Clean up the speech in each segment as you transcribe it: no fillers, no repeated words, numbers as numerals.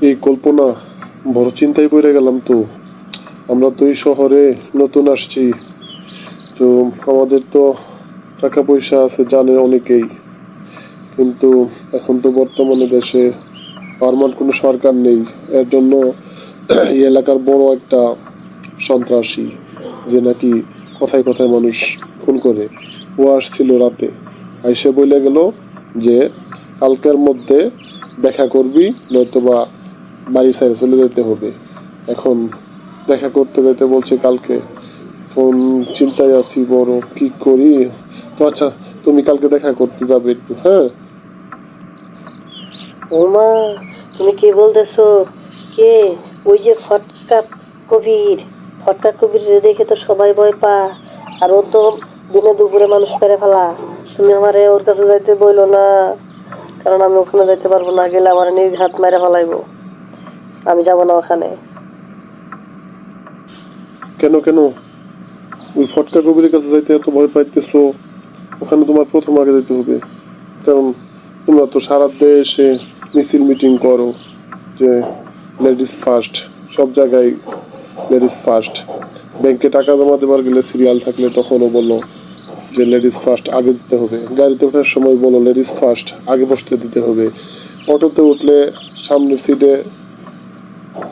এই কল্পনা বড় চিন্তায় পড়ে গেলাম। তো আমরা তো এই শহরে নতুন আসছি, তো আমাদের তো টাকা পয়সা আছে জানে অনেকেই, কিন্তু এখন তো বর্তমানে দেশে পার্মানেন্ট কোনো সরকার নেই। এর জন্য এই এলাকার বড় একটা সন্ত্রাসী, যে নাকি কথায় কথায় মানুষ খুন করে, ও আসছিল রাতে, আইসে বলে গেল যে কালকের মধ্যে দেখা করবি, নয়তোবা বাড়ি ছেড়ে চলে যেতে হবে। এখন দেখা করতে যেতে বলছে কালকে। ফোন চিন্তায় আছি বড়, কি করি। তো আচ্ছা, তুমি কালকে দেখা করতে যাবে একটু? হ্যাঁ। ওমা, তুমি কি বলতেছো? কে? ওই যে ফটকা কবির দেখে তো সবাই ভয় পা। আর ও তো দিনে দুপুরে মানুষ মেরে ফেলা। তুমি আমারে ওর কাছে যাইতে বইলো না, কারণ আমি ওখানে যাইতে পারবো না। গেলে আমার নির্ঘাত মেরে ফেলাইবো। আমি যাব না ওখানে। কেন কেন ওই ফটকা কবিরের কাছে যাইতে এত ভয় পাইতেছো? ওখানে তোমার প্রথম আগে যেতে হবে, কারণ তোমরা তো সারা দেশে মিছিল মিটিং করো যে লেডিস ফার্স্ট, সব জায়গায় লেডিস ফার্স্ট। ব্যাংকে টাকা জমা দেওয়ার গেলে সিরিয়াল থাকলে তখনও বলো যে লেডিস ফার্স্ট আগে দিতে হবে। গাড়িতে ওঠার সময় বলো লেডিস ফার্স্ট আগে বসতে দিতে হবে। অটোতে উঠলে সামনের সিটে,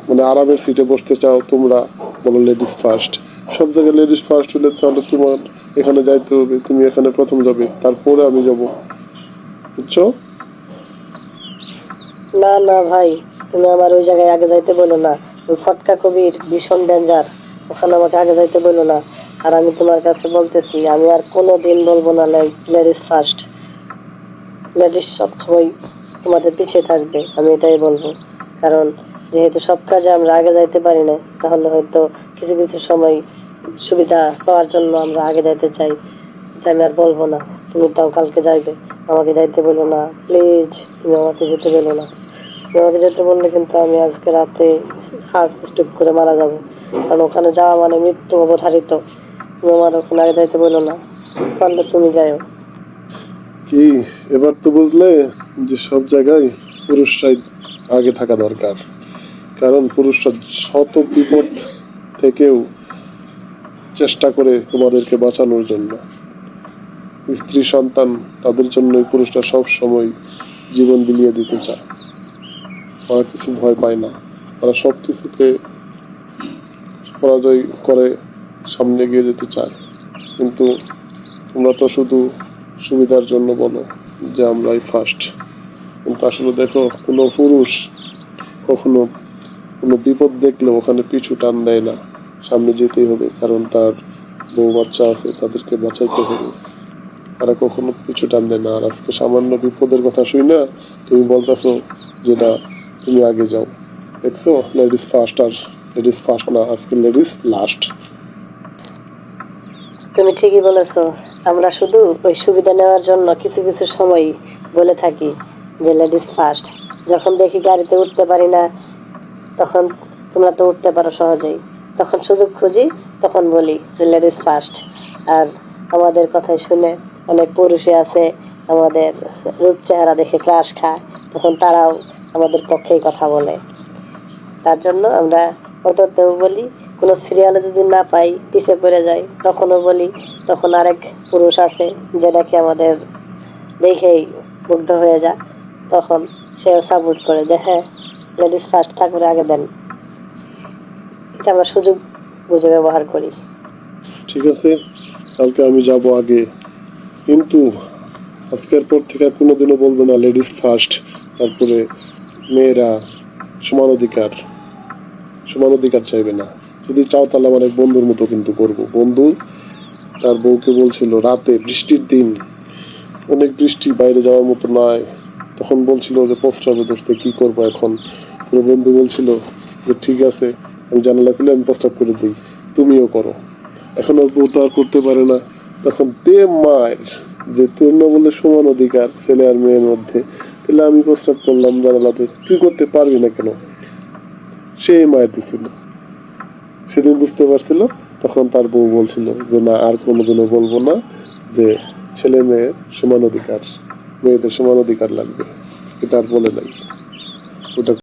মানে আরামের সিটে বসতে চাও তোমরা, বলো লেডিস ফার্স্ট। সব জায়গায় লেডিস ফার্স্ট হলে তাহলে তোমার এখানে যাইতে হবে, তুমি এখানে প্রথম যাবে, তারপরে আমি যাব, বুঝছো? না না ভাই, তুমি আমার ওই জায়গায় আগে যাইতে বলো না। ওই ফটকা কবির ভীষণ ডেঞ্জার। ওখানে আমাকে আগে যাইতে বলো না। আর আমি তোমার কাছে বলতেছি, আমি আর কোনো দিন বলবো না লেডিস ফার্স্ট। লেডিস সবসময় তোমাদের পিছিয়ে থাকবে, আমি এটাই বলবো। কারণ যেহেতু সব কাজে আমরা আগে যাইতে পারি না, তাহলে হয়তো কিছু কিছু সময় সুবিধা পাওয়ার জন্য আমরা আগে যাইতে চাই। এটা আমি আর বলবো না। তুমি তাও কালকে যাইবে, আমাকে যাইতে বলো না প্লিজ। তুমি আমাকে যেতে বলো না। তুমি আমাকে যেতে বললে কিন্তু আমি আজকে রাতে হার্ট স্ট্রোক করে মারা যাবো। কারণ ওখানে যাওয়া মানে মৃত্যু অবধারিত। তুমি আমার ওখানে আগে যাইতে বলো না, পারলে তুমি যাইও। কি, এবার তো বুঝলে যে সব জায়গায় পুরুষরাই আগে থাকা দরকার, কারণ পুরুষরা শত বিপদ থেকেও চেষ্টা করে তোমাদেরকে বাঁচানোর জন্য। স্ত্রী সন্তান, তাদের জন্যই পুরুষরা সব সময় জীবন বিলিয়ে দিতে চায়। ওরা কিছু ভয় পায় না, ওরা সব কিছুকে পরাজয় করে সামনে এগিয়ে যেতে চায়। কিন্তু তোমরা তো শুধু সুবিধার জন্য বলো যে আমরাই ফার্স্ট, কিন্তু আসলে দেখো কোনো পুরুষ কখনো কোনো বিপদ দেখলে ওখানে পিছু টান দেয় না, সামনে যেতেই হবে, কারণ তার বউ বাচ্চা আছে, তাদেরকে বাঁচাইতে হবে। তারা কখনো পিছু টান দেয় না। আর আজকে সামান্য বিপদের কথা শুই না তুমি বলতেছো যে না তুমি আগে যাও। দেখছো, লেডিস ফার্স্ট, আর লেডিস ফার্স্ট না, আজকে লেডিস লাস্ট। তুমি ঠিকই বলেছো। আমরা শুধু ওই সুবিধা নেওয়ার জন্য কিছু কিছু সময় বলে থাকি যে লেডিস ফার্স্ট। যখন দেখি গাড়িতে উঠতে পারি না, তখন তোমরা তো উঠতে পারো সহজেই, তখন সুযোগ খুঁজি, তখন বলি যে লেডিস ফার্স্ট। আর আমাদের কথাই শুনে অনেক পুরুষই আছে আমাদের রূপ চেহারা দেখে ক্রাশ খায়, তখন তারাও আমাদের পক্ষেই কথা বলে। তার জন্য আমরা অটোতেও বলি, কোনো সিরিয়ালে যদি না পাই, পিছিয়ে পড়ে যাই, তখনও বলি। তখন আরেক পুরুষ আছে যে নাকি আমাদের দেখেই মুগ্ধ হয়ে যায়, তখন সেও সাপোর্ট করে যে হ্যাঁ লেডিস ফার্স্ট, তারপরে আগে দেন। এটা আমরা সুযোগ বুঝে ব্যবহার করি। ঠিক আছে, কালকে আমি যাব আগে, কিন্তু আজকের পর থেকে আর কোনোদিনও বলবো না লেডিস ফার্স্ট, তারপরে মেয়েরা সমান অধিকার, সমান অধিকার চাইবে না। যদি চাও তাহলে আমার এক বন্ধুর মতো কিন্তু করবো। বন্ধু তার বউকে বলছিল রাতে বৃষ্টির দিন, অনেক বৃষ্টি, বাইরে যাওয়ার মতো নয়, তখন বলছিল যে প্রস্রাবে ধরতে কি করবো এখন। পুরো বন্ধু বলছিল যে ঠিক আছে, আমি জানালা খুলে আমি প্রস্রাব করে দিই, তুমিও করো। এখন ওর বউ তো আর করতে পারে না, তখন দে মায়ের, যে তোর না বলে সমান অধিকার ছেলে আর মেয়ের মধ্যে, তাহলে আমি প্রস্তাব করলাম জানালাতে, তুই করতে পারবি না কেন? সেই মায়ের দিছিল। সেদিন বুঝতে পারছিল, তখন তার বউ বলছিল যে না আর কোনোদিনও বলবো না যে ছেলে মেয়ের সমান অধিকার, মেয়েদের সমান অধিকার লাগবে, এটা আর বলে নাই। ওটা